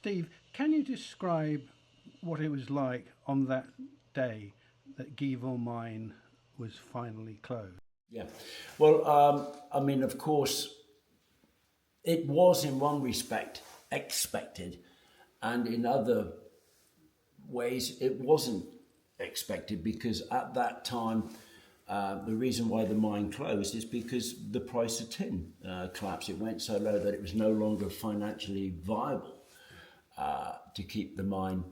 Steve, can you describe what it was like on that day that Geevor mine was finally closed? Yeah, well, I mean, of course, it was in one respect expected, and in other ways it wasn't expected, because at that time, the reason why the mine closed is because the price of tin collapsed. It went so low that it was no longer financially viable to keep the mine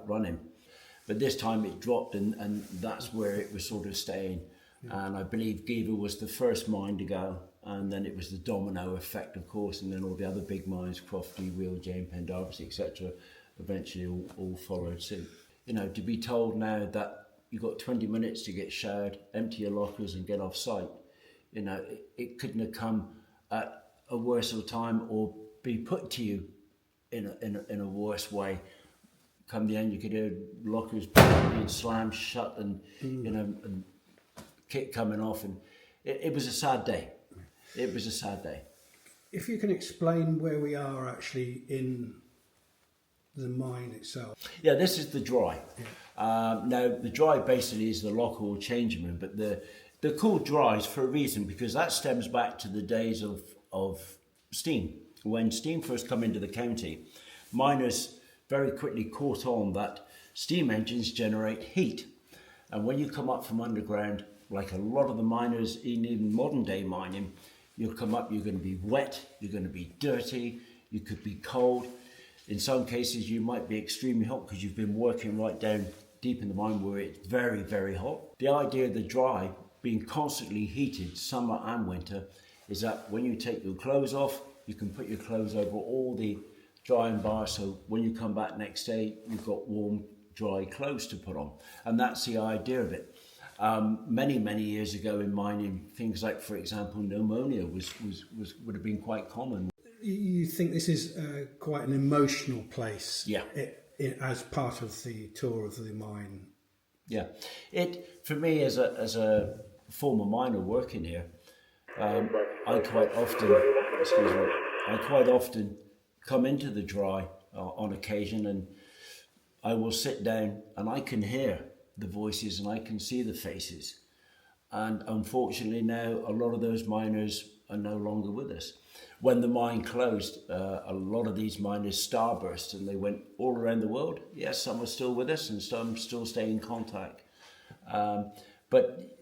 running. But this time it dropped, and that's where it was sort of staying. And I believe Geevor was the first mine to go, and then it was the domino effect, of course, and then all the other big mines, Crofty, Wheal, Jane, Pendarvis, etc., eventually all followed suit. You know, to be told now that you've got 20 minutes to get showered, empty your lockers and get off site, you know, it couldn't have come at a worse time or be put to you in a worse way. Come the end, you could hear lockers being slammed shut, and you know, and kit coming off, and it was a sad day. It was a sad day. If you can explain where we are actually in the mine itself. Yeah, this is the dry. Yeah. Now, the dry basically is the lock or changing room, but they're called dries for a reason, because that stems back to the days of steam. When steam first come into the county, miners very quickly caught on that steam engines generate heat. And when you come up from underground, like a lot of the miners in even modern day mining, you'll come up, you're going to be wet, you're going to be dirty, you could be cold. In some cases, you might be extremely hot because you've been working right down deep in the mine where it's very, very hot. The idea of the dry being constantly heated, summer and winter, is that when you take your clothes off, you can put your clothes over all the drying bars, so when you come back next day, you've got warm, dry clothes to put on. And that's the idea of it. Many years ago in mining, things like, for example, pneumonia would have been quite common. You think this is quite an emotional place? Yeah. As part of the tour of the mine. Yeah, it for me as a former miner working here, I quite often come into the dry on occasion, and I will sit down and I can hear the voices and I can see the faces. And unfortunately now a lot of those miners are no longer with us. When the mine closed, a lot of these miners starburst and they went all around the world. Yes, some are still with us and some still stay in contact. But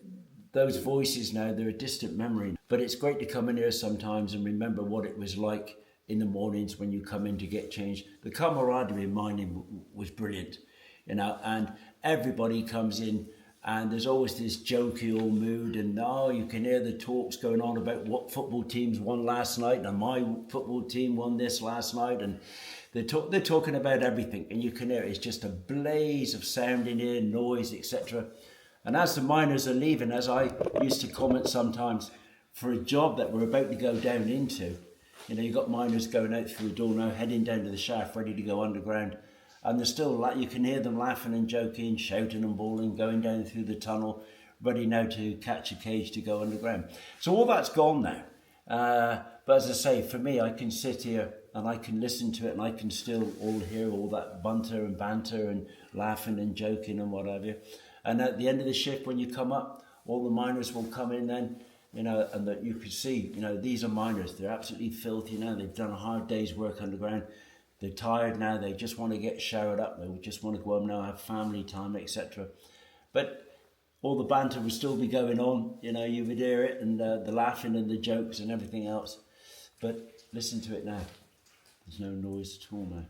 those voices now, they're a distant memory. But it's great to come in here sometimes and remember what it was like in the mornings when you come in to get changed. The camaraderie in mining was brilliant, you know, and everybody comes in and there's always this jokey old mood, and you can hear the talks going on about what football teams won last night, and my football team won this last night, and they're talking about everything, and you can hear it's just a blaze of sound in here, noise, etc. And as the miners are leaving, as I used to comment sometimes, for a job that we're about to go down into, you know, you've got miners going out through the door now, heading down to the shaft, ready to go underground. And they're still, you can hear them laughing and joking, shouting and bawling, going down through the tunnel, ready now to catch a cage to go underground. So all that's gone now. But as I say, for me, I can sit here and I can listen to it, and I can still all hear all that banter and laughing and joking and whatever. And at the end of the shift, when you come up, all the miners will come in then, you know, and that you can see, you know, these are miners. They're absolutely filthy now. They've done a hard day's work underground. They're tired now, they just want to get showered up, they just want to go home now, have family time, etc. But all the banter would still be going on, you know, you would hear it, and the laughing and the jokes and everything else. But listen to it now. There's no noise at all now.